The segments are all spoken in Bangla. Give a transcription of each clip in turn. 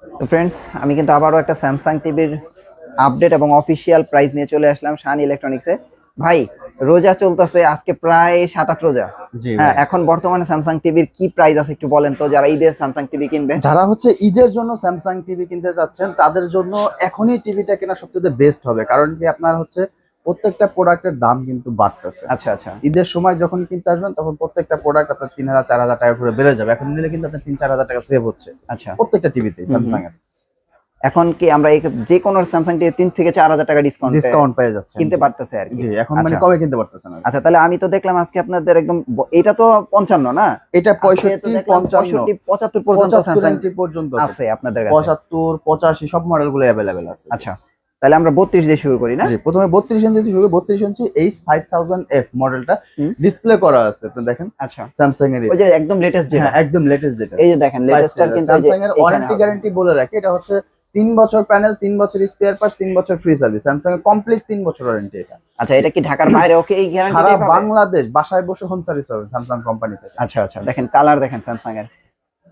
তো ফ্রেন্ডস, আমি কিন্তু আবারও একটা স্যামসাং টিভির আপডেট এবং অফিসিয়াল প্রাইস নিয়ে চলে আসলাম শান ইলেকট্রনিক্সে। ভাই, রোজা চলতেছে আজকে প্রায় 7-8 রোজা। জি হ্যাঁ, ভাই। এখন বর্তমানে স্যামসাং টিভির কি প্রাইস আছে একটু বলেন তো, যারা ঈদের স্যামসাং টিভি কিনবে। যারা হচ্ছে ঈদের জন্য স্যামসাং টিভি কিনতে চাচ্ছেন তাদের জন্য এখনই টিভিটা কেনা সবচেয়ে বেস্ট হবে, কারণ কি আপনার হচ্ছে প্রত্যেকটা প্রোডাক্টের দাম কিন্তু বাড়তেছে। আচ্ছা আচ্ছা। ঈদের সময় যখন কিনতে আসবেন তখন প্রত্যেকটা প্রোডাক্ট আপনার 3000-4000 টাকা করে বেড়ে যাবে। এখন নিলে কিন্তু আপনার 3-4000 টাকা সেভ হচ্ছে আচ্ছা, প্রত্যেকটা টিভিতে হুম, স্যামসাং এর। এখন কি আমরা যে কোনো স্যামসাং টিভি 3 থেকে 4 হাজার টাকা ডিসকাউন্ট পেয়ে যাচ্ছেন। কিনতে পারতেছে আর কি? জি, এখন মানে আচ্ছা কমে কিনতে পারতেছেন আর কি। আচ্ছা, তাহলে আমি তো দেখলাম আজকে আপনাদের একদম এটা তো 55 না, এটা আজকে তো 65, দেখলাম 55, 65, 75 পর্যন্ত 75 স্যামসাং ইঞ্চি পর্যন্ত আছে আপনাদের কাছে। 75, 85 সব মডেল গুলো অ্যাভেলেবেল আছে। আচ্ছা, তাহলে আমরা 32 দিয়ে শুরু করি না? জি, প্রথমে 32 ইঞ্চি শুরু, 32 ইঞ্চি H5000F মডেলটা হুম, ডিসপ্লে করা আছে। আপনি দেখেন আচ্ছা, স্যামসাং এর, ওই যে একদম লেটেস্ট যেটা, হ্যাঁ একদম লেটেস্ট যেটা এই যে দেখেন লেটেস্টটার কিন্তু এই যে স্যামসাং এর এখানে ওয়ারেন্টি হবে। গ্যারান্টি বলে রাখি, এটা হচ্ছে 3 বছর প্যানেল, 3 বছর স্পেয়ার পার্টস, 3 বছর ফ্রি সার্ভিস। স্যামসাং এর কমপ্লিট 3 বছর ওয়ারেন্টি এটা। আচ্ছা, এটা কি ঢাকার বাইরে ওকে এই সারা গ্যারান্টিটাই পাবে? বাংলাদেশ বাসায় বসে হোম সার্ভিস পাবেন স্যামসাং কোম্পানি থেকে। আচ্ছা আচ্ছা, দেখেন কালার দেখেন স্যামসাং এর।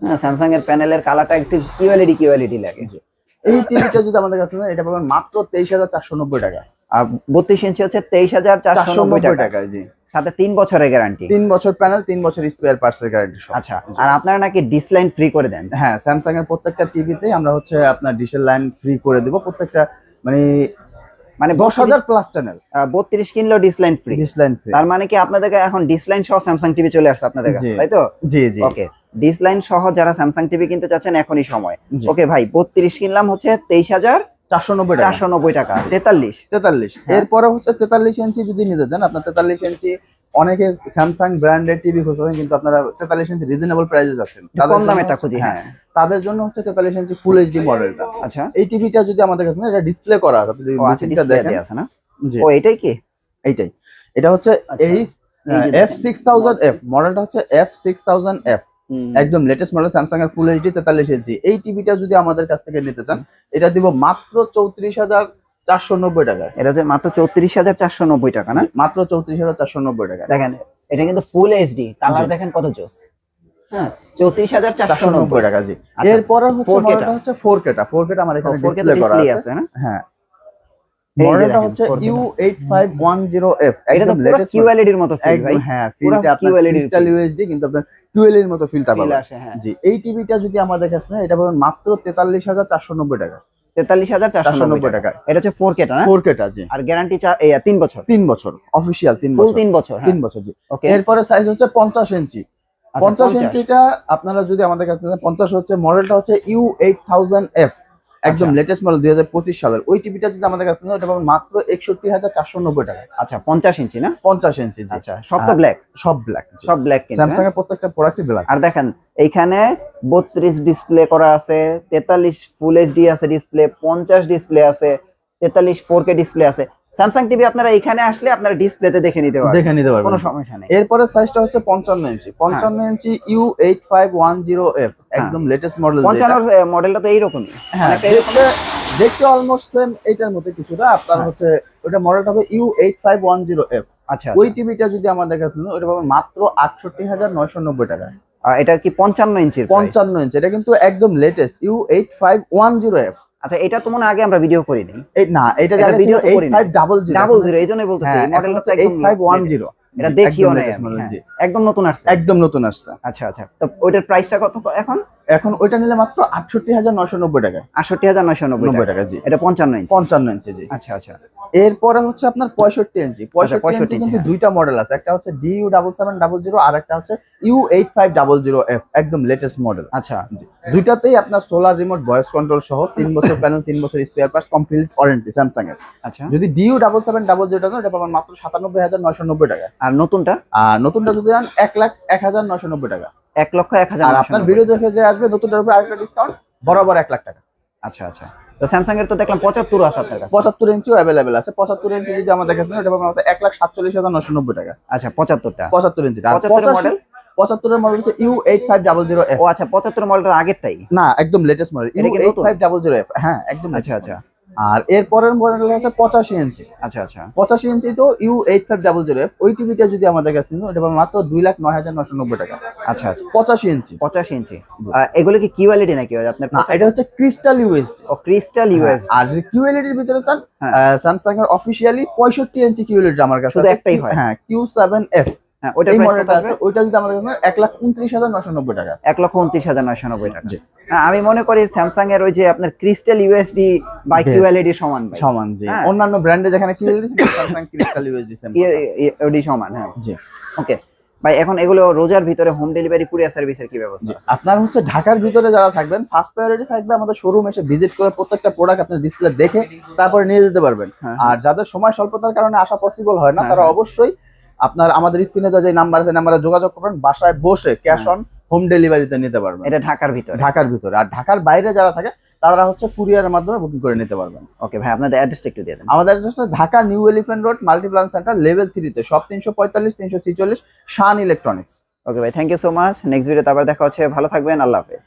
হ্যাঁ, স্যামসাং এর প্যানেলের কালারটা একটু কিউএলইডি লাগে। জি। এই টিভিটা যদি আমাদের কাছে নেন, এটা পাবেন মাত্র 23490 টাকা। আর 32 ইঞ্চি হচ্ছে 23490 টাকা, টাকায়। জি, সাথে 3 বছরের গ্যারান্টি। 3 বছর প্যানেল, 3 বছর স্পেয়ার পার্টস এর গ্যারান্টি সহ। আচ্ছা, আর আপনারা নাকি ডিসলাইন ফ্রি করে দেন? হ্যাঁ, স্যামসাং এর প্রত্যেকটা টিভিতেই আমরা হচ্ছে আপনার ডিশের লাইন ফ্রি করে দিব। প্রত্যেকটা মানে মানে 10,000 প্লাস চ্যানেল 32 কিনলেও ডিসলাইন ফ্রি। Dish line free. তার মানে কি আপনাদের এখন ডিসলাইন সহ স্যামসাং টিভি চলে আসছে আপনাদের কাছে, জি তাই তো? জি জি ওকে, ডিসলাইন সহ যারা স্যামসাং টিভি কিনতে চাচ্ছেন এখনই সময়। জি। ওকে ভাই, 32 কিনলাম হচ্ছে 490 টাকা। 23,490 টাকা। 43, 43, হ্যাঁ। এরপরে হচ্ছে 43 ইঞ্চি যদি নিতে চান, আপনার 43 ইঞ্চি অনেকে স্যামসাং ব্র্যান্ডের টিভি খুঁজছেন, কিন্তু আপনারা 43 ইঞ্চি রিজনেবল প্রাইসে যাচ্ছেন। কম দামেরটা খুঁজি, হ্যাঁ। তাদের জন্য হচ্ছে 43 ইঞ্চি ফুল এইচডি মডেলটা। আচ্ছা, এই টিভিটা যদি আমাদের কাছে না, এটা ডিসপ্লে করা আছে, আপনি যদি ও আচ্ছা, বুকিংটা ডিসপ্লে দেখেন। দেয়া আছে না? জি, ও এটাই কি? এইটাই। এটা হচ্ছে আচ্ছা, এই এই যে দেখেন। F6000F মডেলটা হচ্ছে F6000F, হুম, একদম লেটেস্ট মডেল স্যামসাং এর ফুল এইচডি 43 ইঞ্চি। এই টিভিটা যদি আমাদের কাছ থেকে নিতে চান, এটা দিব মাত্র 34,490 টাকায়। এটা হচ্ছে মাত্র 34,490 টাকা না? মাত্র 34,490 টাকায়। দেখেন, এটা কিন্তু ফুল এইচডি, কালার জি। দেখেন কত জোস। হ্যাঁ, 34,490 490 টাকা। জি, আচ্ছা, এরপরে হচ্ছে 4K মডেলটা হচ্ছে 4K টা। 4K টা আমার এখানে 4K তো ডিসপ্লে করা ডিসপ্লে আছে। আছে না? হ্যাঁ, এই যে মডেলটা দেখেন হচ্ছে 4K টা। U8510F, এটা তো একদম পুরো লেটেস্ট কিউএলইডি এর মতো ফিল ভাই। একদম। হ্যাঁ, পুরো ফিলটা আপনার QLED ক্রিস্টাল feel। ইউএসডি, কিন্তু আপনার QLED এর মতো ফিলটা ফিল পাবেন। আসে, হ্যাঁ। জি, এই টিভিটা যদি আমাদের কাছে নেন, এটা পাবেন মাত্র 43,490 টাকা। 43,490 টাকা। টাকা। এটা হচ্ছে 4K টা না? 4K টা। জি, আর গ্যারান্টি 3 বছর, 3 বছর অফিশিয়াল, 3 ফুল বছর, 3 বছর, 3 হ্যাঁ। বছর। জি, ওকে, এরপরে সাইজ হচ্ছে 50 ইঞ্চি। আচ্ছা 50 50। ইঞ্চিটা আপনারা যদি আমাদের কাছে নেন, 50 হচ্ছে মডেলটা হচ্ছে U8000F, একদম আচ্ছা লেটেস্ট মডেল 2025 সালের। ওই টিভিটা যদি আমাদের কাছে নেন, এটা পাবেন মাত্র 61,490 টাকা। আচ্ছা, 50 ইঞ্চি না? 50 ইঞ্চি। জি, আচ্ছা, সব তো ব্ল্যাক, সব ব্ল্যাক। সব ব্ল্যাক কিন্তু, স্যামসাং হ্যাঁ? এর প্রত্যেকটা প্রোডাক্টই ব্ল্যাক। আর দেখেন এইখানে 32 ডিসপ্লে করা আছে, 43 ফুল এইচডি আছে ডিসপ্লে, 50 ডিসপ্লে আছে, 43 4K ডিসপ্লে আছে। স্যামসাং টিভি আপনারা এখানে আসলে আপনারা ডিসপ্লেতে দেখে নিতে পারবেন, দেখে নিতে পারবেন। কোনো সমস্যা নেই। এরপরে সাইজটা হচ্ছে 55 ইঞ্চি। 55 ইঞ্চি U8510F, একদম লেটেস্ট মডেল। 55 মডেলটা তো এইরকমই, হ্যাঁ, অনেকটা এরকম। দেখতে অলমোস্ট সেম এইটার মতো কিছুটা। আপনার হ্যাঁ। হচ্ছে ওটা মডেলটা হবে U8510F। আচ্ছা ওই আচ্ছা, টিভিটা যদি আমাদের কাছে নেন, ওটা পাবেন মাত্র 68,990 টাকা। এটা কি 55 ইঞ্চির প্রায়? 55 ইঞ্চি, এটা কিন্তু একদম লেটেস্ট U8510F। আচ্ছা, এটা তো মনে হয় আগে আমরা ভিডিও করিনি। এই না, এটা এটা জায়গা ছিল ভিডিও তো করিনি। 8500। 00, এইজন্যই বলতেছি হ্যাঁ, এই মডেলটা তো একদম 8510। latest। এটা দেখিও নাই আমি, হ্যাঁ, একদম নতুন আসছে। একদম নতুন আসছে। আচ্ছা আচ্ছা, তো ওইটার প্রাইসটা কত এখন? এখন ওইটা নিলে মাত্র 68,990 টাকা। 68,990 টাকা। জি, এটা 55 ইঞ্চি। 55 ইঞ্চি। জি, আচ্ছা আচ্ছা, এরপরে হচ্ছে আপনার 65 ইঞ্চি। 65 ইঞ্চি 65 কিন্তু হ্যাঁ। দুইটা মডেল আছে, একটা হচ্ছে DU7700 আর একটা হচ্ছে U8500F, একদম লেটেস্ট মডেল। আচ্ছা, জি, দুইটাতেই আপনার সোলার রিমোট, ভয়েস কন্ট্রোল সহ 3 বছর প্যানেল, 3 বছর spare parts, complete warranty Samsung এর। আচ্ছা। যদি DU7700 টা নেন, এটা পাবেন মাত্র 97,990 টাকা। আর নতুনটা? আর নতুনটা যদি নেন 1,01,990 টাকা। 1,01,000। আর আপনার ভিডিও দেখে যে আসবে, নতুনটার উপর আরেকটা ডিসকাউন্ট, বরাবর 1 লাখ টাকা। আচ্ছা আচ্ছা, তো স্যামসাং এর তো দেখলাম 75 আছে আপনার কাছে। 75 ইঞ্চিও অ্যাভেলেবেল আছে। 75 ইঞ্চি যদি আমাদের কাছে নেন, এটা পাবেন মাত্র 1,47,990 টাকা। আচ্ছা, 75টা। 75 ইঞ্চি। আর 75 মডেল? 75 এর মডেল হচ্ছে U8500F। ও আচ্ছা, 75 মডেলটার আগেরটাই? না, একদম লেটেস্ট মডেল এটা কি নতুন? U8500F। হ্যাঁ, একদম আচ্ছা latest আচ্ছা, model। আর এর পরের মডেল হচ্ছে 85 ইঞ্চি। আচ্ছা আচ্ছা 85 ইঞ্চি তো U8500F, ওই টিভিটা যদি আমাদের কাছে নিন ওটা পাবেন মাত্র 2,09,990 টাকা। আচ্ছা আচ্ছা 85 ইঞ্চি। 85 ইঞ্চি। এগুলো কি কিউএলইডি নাকি আপনার? না, এটা হচ্ছে ক্রিস্টাল ইউএসডি। ও ক্রিস্টাল ইউএসডি। আর যদি কিউএলইডি এর ভিতরে চান, হ্যাঁ। স্যামসাং এর অফিশিয়ালি 65 ইঞ্চি কিউএলইডি আমার কাছে শুধু আছে। একটাই হয়? হ্যাঁ, Q7F। হ্যাঁ ওটা এই প্রাইস কত মডেলটা আছে? আছে, ওইটা যদি আমাদের কাছে 1,29,990 টাকা। 1,29,990 টাকা। জি। হ্যাঁ, আমি মনে করি স্যামসাং এর ওই যে আপনার ক্রিস্টাল ইউএসডি বা Best। কিউএলইডি সমান ভাই। সমান, জি। হ্যাঁ। অন্যান্য ব্র্যান্ডে যেখানে QLED Samsung crystal USD same. QLED সমান, হ্যাঁ। জি। ওকে ভাই, এখন এগুলো রোজার ভিতরে হোম ডেলিভারি কুরিয়ার সার্ভিসের কি ব্যবস্থা জি, আছে? আপনার হচ্ছে ঢাকার ভিতরে যারা থাকবেন ফার্স্ট প্রায়োরিটি থাকবে আমাদের শোরুম এসে ভিজিট করে প্রত্যেকটা প্রোডাক্ট আপনার ডিসপ্লে দেখে তারপরে নিয়ে যেতে পারবেন। হ্যাঁ, আর যাদের সময় স্বল্পতার কারণে আসা পসিবল হয় না, হ্যাঁ, তারা হ্যাঁ। অবশ্যই আপনার আমাদের স্ক্রিনে যে নাম্বার আছে নাম্বারে যোগাযোগ করবেন, বাসায় বসে ক্যাশ অন হোম ডেলিভারিতে নিতে পারবেন। এটা ঢাকার ভিতরে? ঢাকার ভিতরে। আর ঢাকার বাইরে যারা থাকে তারা হচ্ছে কুরিয়ারের মাধ্যমে বুকিং করে নিতে পারবেন। ওকে ভাই, আপনাদের অ্যাড্রেসটা একটু দিয়ে দেন। আমাদের হচ্ছে Dhaka new elephant road multiplan center level 3 তে, শপ 345 346 শান ইলেকট্রনিক্স। ওকে ভাই, thank you so much. Next ভিডিওতে আবার দেখা হচ্ছে। ভালো থাকবেন, আল্লাহ হাফেজ।